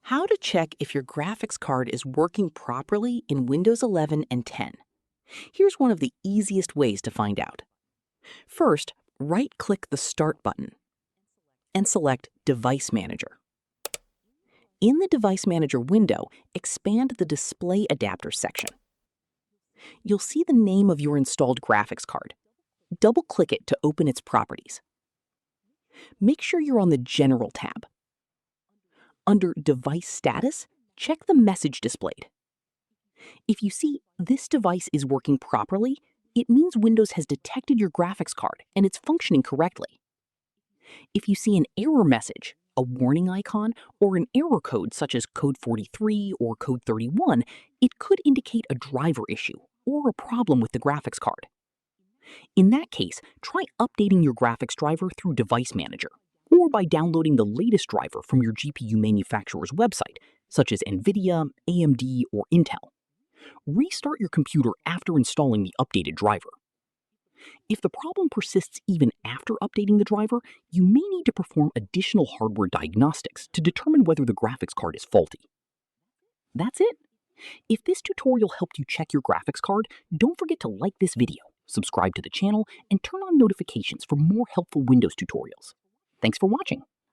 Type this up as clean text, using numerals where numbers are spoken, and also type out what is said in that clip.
How to check if your graphics card is working properly in Windows 11 and 10. Here's one of the easiest ways to find out. First, right-click the Start button and select Device Manager. In the Device Manager window, expand the Display Adapters section. You'll see the name of your installed graphics card. Double-click it to open its properties. Make sure you're on the General tab. Under Device Status, check the message displayed. If you see this device is working properly, it means Windows has detected your graphics card and it's functioning correctly. If you see an error message, a warning icon, or an error code such as code 43 or code 31, it could indicate a driver issue or a problem with the graphics card. In that case, try updating your graphics driver through Device Manager, or by downloading the latest driver from your GPU manufacturer's website, such as NVIDIA, AMD, or Intel. Restart your computer after installing the updated driver. If the problem persists even after updating the driver, you may need to perform additional hardware diagnostics to determine whether the graphics card is faulty. That's it. If this tutorial helped you check your graphics card, don't forget to like this video, subscribe to the channel, and turn on notifications for more helpful Windows tutorials. Thanks for watching.